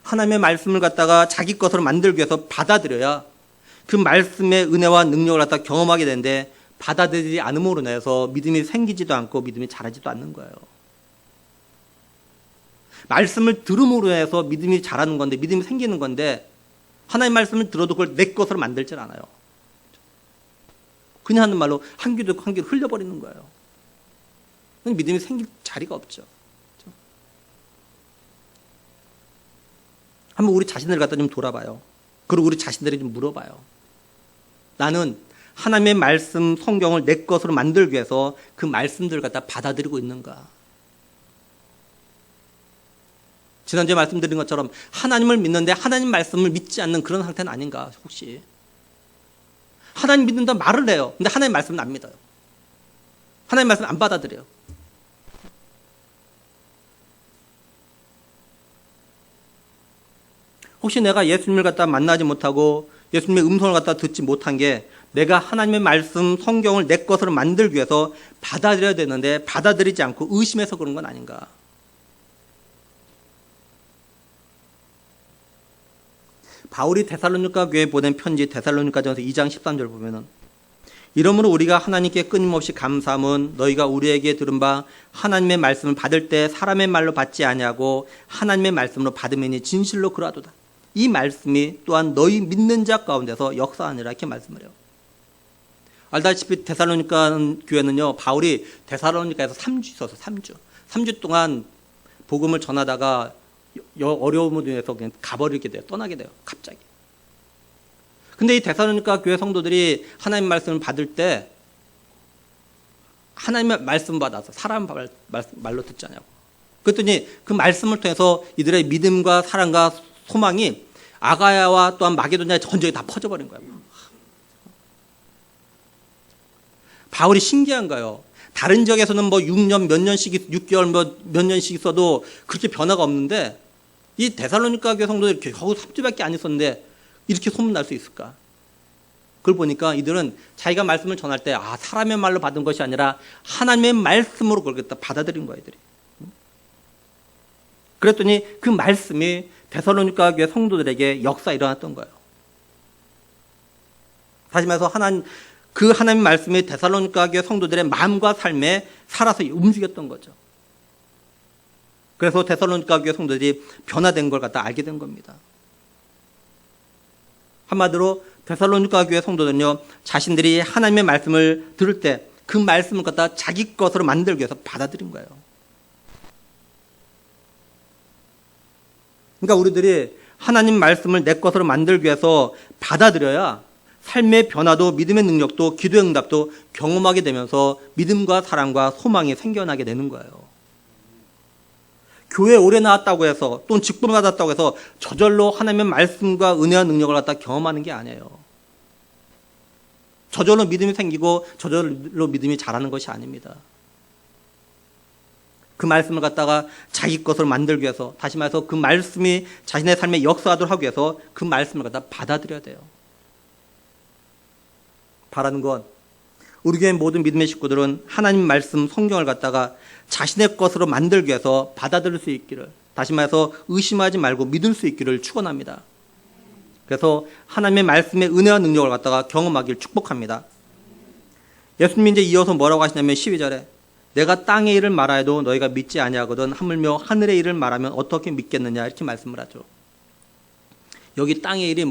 하나님의 말씀을 갖다가 자기 것으로 만들기 위해서 받아들여야 그 말씀의 은혜와 능력을 갖다 경험하게 되는데 받아들이지 않음으로 인해서 믿음이 생기지도 않고 믿음이 자라지도 않는 거예요. 말씀을 들음으로 인해서 믿음이 자라는 건데, 믿음이 생기는 건데 하나님 말씀을 들어도 그걸 내 것으로 만들질 않아요. 그냥 하는 말로 한 귀 듣고 한 귀를 흘려버리는 거예요. 믿음이 생길 자리가 없죠. 한번 우리 자신을 갖다 좀 돌아봐요. 그리고 우리 자신들이 좀 물어봐요. 나는 하나님의 말씀, 성경을 내 것으로 만들기 위해서 그 말씀들을 갖다 받아들이고 있는가? 지난주에 말씀드린 것처럼 하나님을 믿는데 하나님 말씀을 믿지 않는 그런 상태는 아닌가 혹시? 하나님 믿는다 말을 해요. 근데 하나님 말씀은 안 믿어요. 하나님 말씀 안 받아들여요. 혹시 내가 예수님을 갖다 만나지 못하고 예수님의 음성을 갖다 듣지 못한 게 내가 하나님의 말씀, 성경을 내 것으로 만들기 위해서 받아들여야 되는데 받아들이지 않고 의심해서 그런 건 아닌가? 바울이 데살로니가 교회에 보낸 편지 데살로니가전서 2장 13절 보면은 이러므로 우리가 하나님께 끊임없이 감사함은 너희가 우리에게 들은 바 하나님의 말씀을 받을 때 사람의 말로 받지 아니하고 하나님의 말씀으로 받음이니 진실로 그러하도다. 이 말씀이 또한 너희 믿는 자 가운데서 역사하니라 이렇게 말씀을 해요. 알다시피 데살로니가 교회는요, 바울이 데살로니가에서 3주 있어서 3주 동안 복음을 전하다가 어려움으로 인해서 그냥 가버리게 돼요. 떠나게 돼요. 갑자기. 근데 이 데살로니가 교회 성도들이 하나님 말씀을 받을 때 하나님의 말씀 받아서 사람 말로 듣지 않냐고. 그랬더니 그 말씀을 통해서 이들의 믿음과 사랑과 소망이 아가야와 또한 마게도냐의 전적이 다 퍼져버린 거예요. 바울이 신기한 거예요. 다른 지역에서는 뭐 6년 몇 년씩 6개월 몇 년씩 있어도 그렇게 변화가 없는데 이 데살로니가 교회 성도들이 겨우 3주밖에 안 있었는데 이렇게 소문날 수 있을까? 그걸 보니까 이들은 자기가 말씀을 전할 때 사람의 말로 받은 것이 아니라 하나님의 말씀으로 그걸 갖다 받아들인 거야, 이들이. 그랬더니 그 말씀이 데살로니가 교회 성도들에게 역사 일어났던 거예요. 다시 말해서 그 하나님의 말씀이 데살로니가 교회 성도들의 마음과 삶에 살아서 움직였던 거죠. 그래서 데살로니가 교회 성도들이 변화된 걸 갖다 알게 된 겁니다. 한마디로 데살로니가 교회 성도들은요, 자신들이 하나님의 말씀을 들을 때 그 말씀을 갖다 자기 것으로 만들기 위해서 받아들인 거예요. 그러니까 우리들이 하나님 말씀을 내 것으로 만들기 위해서 받아들여야 삶의 변화도 믿음의 능력도 기도의 응답도 경험하게 되면서 믿음과 사랑과 소망이 생겨나게 되는 거예요. 교회에 오래 나왔다고 해서 또는 직분을 받았다고 해서 저절로 하나님의 말씀과 은혜와 능력을 갖다 경험하는 게 아니에요. 저절로 믿음이 생기고 저절로 믿음이 자라는 것이 아닙니다. 그 말씀을 갖다가 자기 것으로 만들기 위해서, 다시 말해서 그 말씀이 자신의 삶에 역사하도록 하기 위해서 그 말씀을 갖다 받아들여야 돼요. 바라는 건 우리 교회 모든 믿음의 식구들은 하나님 말씀 성경을 갖다가 자신의 것으로 만들기 위해서 받아들일 수 있기를, 다시 말해서 의심하지 말고 믿을 수 있기를 축원합니다. 그래서 하나님의 말씀의 은혜와 능력을 갖다가 경험하기를 축복합니다. 예수님이 이제 이어서 뭐라고 하시냐면 12절에 내가 땅의 일을 말하여도 너희가 믿지 아니하거든 하물며 하늘의 일을 말하면 어떻게 믿겠느냐 이렇게 말씀을 하죠. 여기 땅의 일은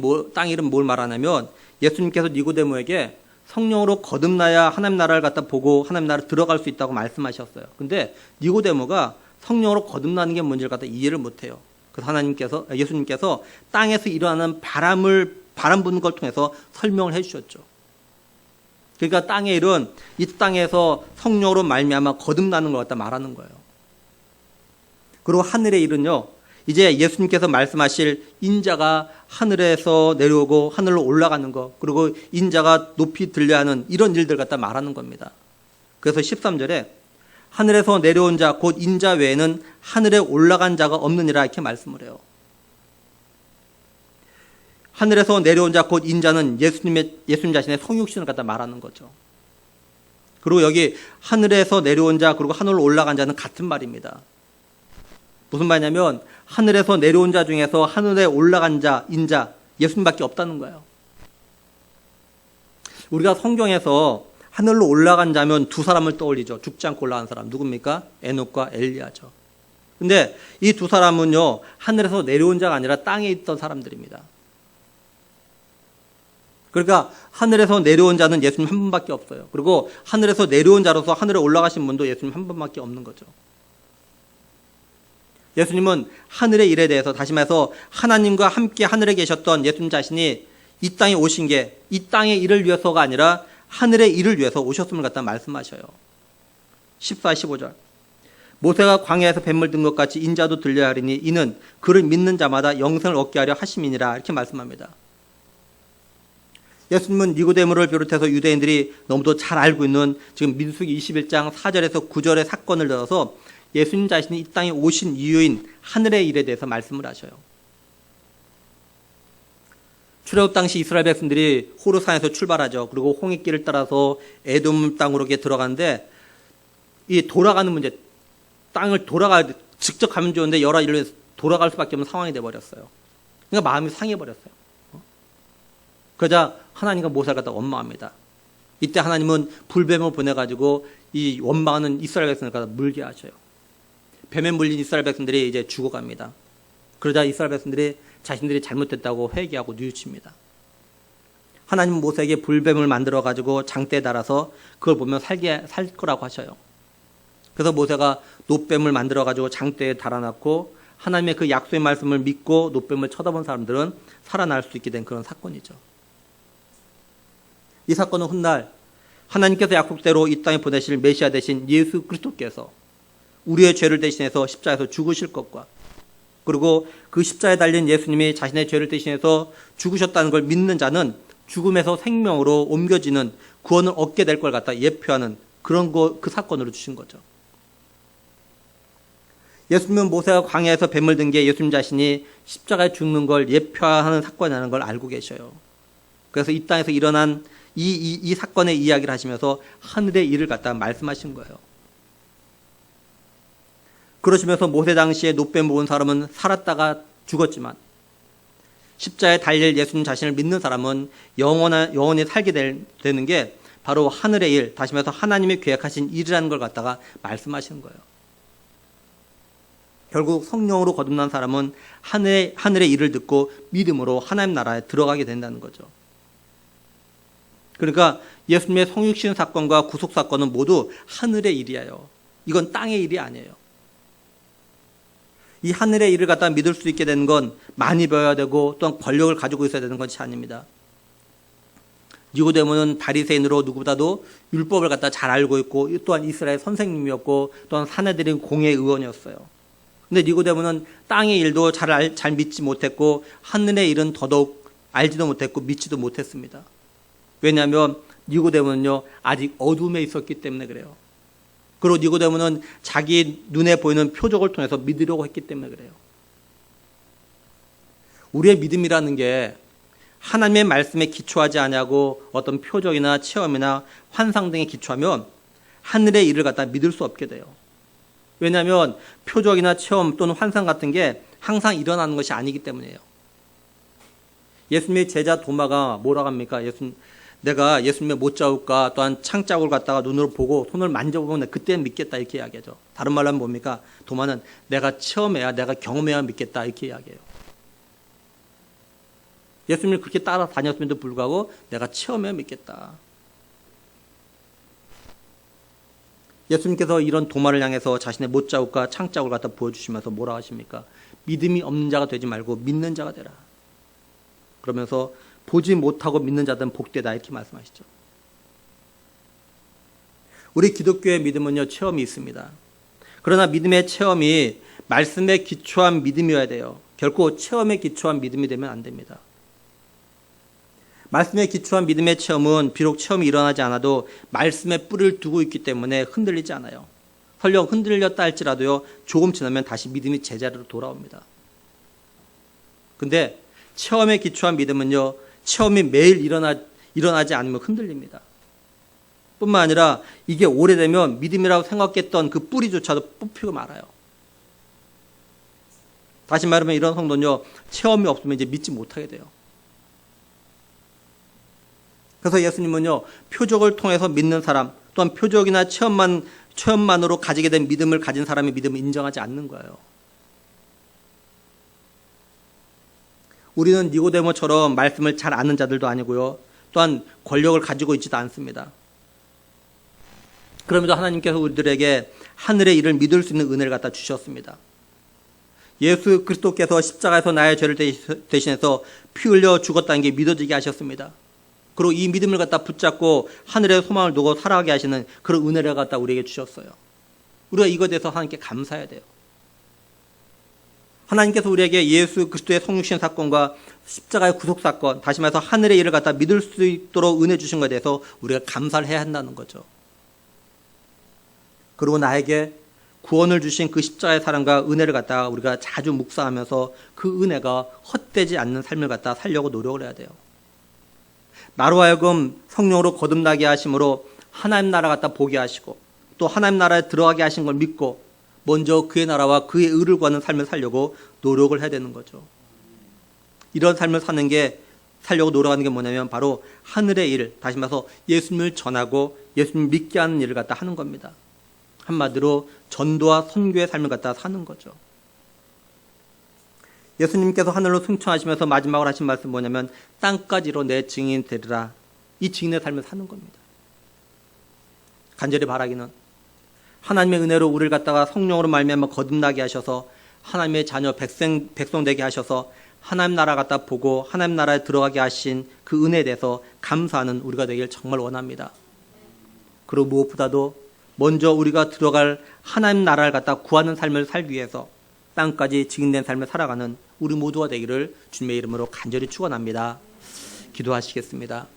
뭘 말하냐면 예수님께서 니고데모에게 성령으로 거듭나야 하나님 나라를 갖다 보고 하나님 나라를 들어갈 수 있다고 말씀하셨어요. 근데 니고데모가 성령으로 거듭나는 게 뭔지를 갖다 이해를 못해요. 그래서 예수님께서 땅에서 일어나는 바람 부는 걸 통해서 설명을 해주셨죠. 그러니까 땅의 일은 이 땅에서 성령으로 말미암아 거듭나는 걸 갖다 말하는 거예요. 그리고 하늘의 일은요, 이제 예수님께서 말씀하실 인자가 하늘에서 내려오고 하늘로 올라가는 것, 그리고 인자가 높이 들려하는 이런 일들 갖다 말하는 겁니다. 그래서 13절에 하늘에서 내려온 자 곧 인자 외에는 하늘에 올라간 자가 없느니라 이렇게 말씀을 해요. 하늘에서 내려온 자 곧 인자는 예수님 자신의 성육신을 갖다 말하는 거죠. 그리고 여기 하늘에서 내려온 자 그리고 하늘로 올라간 자는 같은 말입니다. 무슨 말이냐면 하늘에서 내려온 자 중에서 하늘에 올라간 자, 인자, 예수님밖에 없다는 거예요. 우리가 성경에서 하늘로 올라간 자면 두 사람을 떠올리죠. 죽지 않고 올라간 사람. 누굽니까? 에녹과 엘리야죠. 근데 이 두 사람은요, 하늘에서 내려온 자가 아니라 땅에 있던 사람들입니다. 그러니까 하늘에서 내려온 자는 예수님 한 분밖에 없어요. 그리고 하늘에서 내려온 자로서 하늘에 올라가신 분도 예수님 한 분밖에 없는 거죠. 예수님은 하늘의 일에 대해서, 다시 말해서 하나님과 함께 하늘에 계셨던 예수님 자신이 이 땅에 오신 게 이 땅의 일을 위해서가 아니라 하늘의 일을 위해서 오셨음을 갖다 말씀하셔요. 14, 15절. 모세가 광야에서 뱀을 든 것 같이 인자도 들려야 하리니 이는 그를 믿는 자마다 영생을 얻게 하려 하심이니라. 이렇게 말씀합니다. 예수님은 니고데모를 비롯해서 유대인들이 너무도 잘 알고 있는 지금 민수기 21장 4절에서 9절의 사건을 들어서 예수님 자신이 이 땅에 오신 이유인 하늘의 일에 대해서 말씀을 하셔요. 출애굽 당시 이스라엘 백성들이 호르산에서 출발하죠. 그리고 홍해길을 따라서 에돔 땅으로 들어가는데 이 돌아가는 문제, 땅을 직접 가면 좋은데 여러 일로 돌아갈 수밖에 없는 상황이 돼버렸어요. 그러니까 마음이 상해버렸어요. 그러자 하나님과 모세를 갖다 원망합니다. 이때 하나님은 불뱀을 보내가지고 이 원망하는 이스라엘 백성을 갖다 물게 하셔요. 뱀에 물린 이스라엘 백성들이 이제 죽어갑니다. 그러자 이스라엘 백성들이 자신들이 잘못됐다고 회개하고 뉘우칩니다. 하나님은 모세에게 불뱀을 만들어가지고 장대에 달아서 그걸 보면 살 거라고 하셔요. 그래서 모세가 놋뱀을 만들어가지고 장대에 달아놨고 하나님의 그 약속의 말씀을 믿고 놋뱀을 쳐다본 사람들은 살아날 수 있게 된 그런 사건이죠. 이 사건은 훗날 하나님께서 약속대로 이 땅에 보내실 메시아 대신 예수 그리스도께서 우리의 죄를 대신해서 십자가에서 죽으실 것과 그리고 그 십자가에 달린 예수님이 자신의 죄를 대신해서 죽으셨다는 걸 믿는 자는 죽음에서 생명으로 옮겨지는 구원을 얻게 될 걸 갖다 예표하는 그 사건으로 주신 거죠. 예수님은 모세가 광야에서 뱀을 든 게 예수님 자신이 십자가에 죽는 걸 예표하는 사건이라는 걸 알고 계셔요. 그래서 이 땅에서 일어난 이 사건의 이야기를 하시면서 하늘의 일을 갖다 말씀하신 거예요. 그러시면서 모세 당시에 놋뱀 모은 사람은 살았다가 죽었지만 십자가에 달릴 예수님 자신을 믿는 사람은 영원히 살게 되는 게 바로 하늘의 일, 다시 말해서 하나님이 계획하신 일이라는 걸 갖다가 말씀하시는 거예요. 결국 성령으로 거듭난 사람은 하늘의 일을 듣고 믿음으로 하나님 나라에 들어가게 된다는 거죠. 그러니까 예수님의 성육신 사건과 구속 사건은 모두 하늘의 일이에요. 이건 땅의 일이 아니에요. 이 하늘의 일을 갖다 믿을 수 있게 되는 건 많이 배워야 되고 또한 권력을 가지고 있어야 되는 것이 아닙니다. 니고데모는 바리새인으로 누구보다도 율법을 갖다 잘 알고 있고 또한 이스라엘 선생님이었고 또한 사내들인 공회의원이었어요. 근데 니고데모는 땅의 일도 잘 믿지 못했고 하늘의 일은 더더욱 알지도 못했고 믿지도 못했습니다. 왜냐하면 니고데모는요 아직 어둠에 있었기 때문에 그래요. 그리고 니고데모는 자기 눈에 보이는 표적을 통해서 믿으려고 했기 때문에 그래요. 우리의 믿음이라는 게 하나님의 말씀에 기초하지 않냐고 어떤 표적이나 체험이나 환상 등에 기초하면 하늘의 일을 갖다 믿을 수 없게 돼요. 왜냐하면 표적이나 체험 또는 환상 같은 게 항상 일어나는 것이 아니기 때문이에요. 예수님의 제자 도마가 뭐라고 합니까? 내가 예수님의 못자국과 또한 창자국을 갖다가 눈으로 보고 손을 만져보면 그때는 믿겠다 이렇게 이야기하죠. 다른 말로 하면 뭡니까? 도마는 내가 체험해야 내가 경험해야 믿겠다 이렇게 이야기해요. 예수님을 그렇게 따라다녔음에도 불구하고 내가 체험해야 믿겠다. 예수님께서 이런 도마를 향해서 자신의 못자국과 창자국을 갖다 보여주시면서 뭐라 하십니까? 믿음이 없는 자가 되지 말고 믿는 자가 되라. 그러면서 보지 못하고 믿는 자들은 복되다 이렇게 말씀하시죠. 우리 기독교의 믿음은요 체험이 있습니다. 그러나 믿음의 체험이 말씀에 기초한 믿음이어야 돼요. 결코 체험에 기초한 믿음이 되면 안 됩니다. 말씀에 기초한 믿음의 체험은 비록 체험이 일어나지 않아도 말씀에 뿌리를 두고 있기 때문에 흔들리지 않아요. 설령 흔들렸다 할지라도요 조금 지나면 다시 믿음이 제자리로 돌아옵니다. 근데 체험에 기초한 믿음은요 체험이 매일 일어나지 않으면 흔들립니다. 뿐만 아니라 이게 오래되면 믿음이라고 생각했던 그 뿌리조차도 뽑히고 말아요. 다시 말하면 이런 성도는요 체험이 없으면 이제 믿지 못하게 돼요. 그래서 예수님은요 표적을 통해서 믿는 사람 또한 표적이나 체험만으로 가지게 된 믿음을 가진 사람의 믿음을 인정하지 않는 거예요. 우리는 니고데모처럼 말씀을 잘 아는 자들도 아니고요. 또한 권력을 가지고 있지도 않습니다. 그럼에도 하나님께서 우리들에게 하늘의 일을 믿을 수 있는 은혜를 갖다 주셨습니다. 예수 그리스도께서 십자가에서 나의 죄를 대신해서 피 흘려 죽었다는 게 믿어지게 하셨습니다. 그리고 이 믿음을 갖다 붙잡고 하늘의 소망을 두고 살아가게 하시는 그런 은혜를 갖다 우리에게 주셨어요. 우리가 이것에 대해서 하나님께 감사해야 돼요. 하나님께서 우리에게 예수 그리스도의 성육신 사건과 십자가의 구속 사건, 다시 말해서 하늘의 일을 갖다 믿을 수 있도록 은혜 주신 것에 대해서 우리가 감사를 해야 한다는 거죠. 그리고 나에게 구원을 주신 그 십자가의 사랑과 은혜를 갖다가 우리가 자주 묵상하면서 그 은혜가 헛되지 않는 삶을 갖다 살려고 노력을 해야 돼요. 나로 하여금 성령으로 거듭나게 하심으로 하나님 나라 갖다 보게 하시고 또 하나님 나라에 들어가게 하신 걸 믿고 먼저 그의 나라와 그의 의를 구하는 삶을 살려고 노력을 해야 되는 거죠. 이런 삶을 살려고 노력하는 게 뭐냐면 바로 하늘의 일, 다시 말해서 예수님을 전하고 예수님을 믿게 하는 일을 갖다 하는 겁니다. 한마디로 전도와 선교의 삶을 갖다 사는 거죠. 예수님께서 하늘로 승천하시면서 마지막으로 하신 말씀 뭐냐면 땅까지로 내 증인 되리라. 이 증인의 삶을 사는 겁니다. 간절히 바라기는 하나님의 은혜로 우리를 갖다가 성령으로 말미암아 거듭나게 하셔서 하나님의 자녀 백성 되게 하셔서 하나님 나라 갖다 보고 하나님 나라에 들어가게 하신 그 은혜에 대해서 감사하는 우리가 되길 정말 원합니다. 그리고 무엇보다도 먼저 우리가 들어갈 하나님 나라를 갖다 구하는 삶을 살기 위해서 땅까지 증인된 삶을 살아가는 우리 모두가 되기를 주님의 이름으로 간절히 축원합니다. 기도하시겠습니다.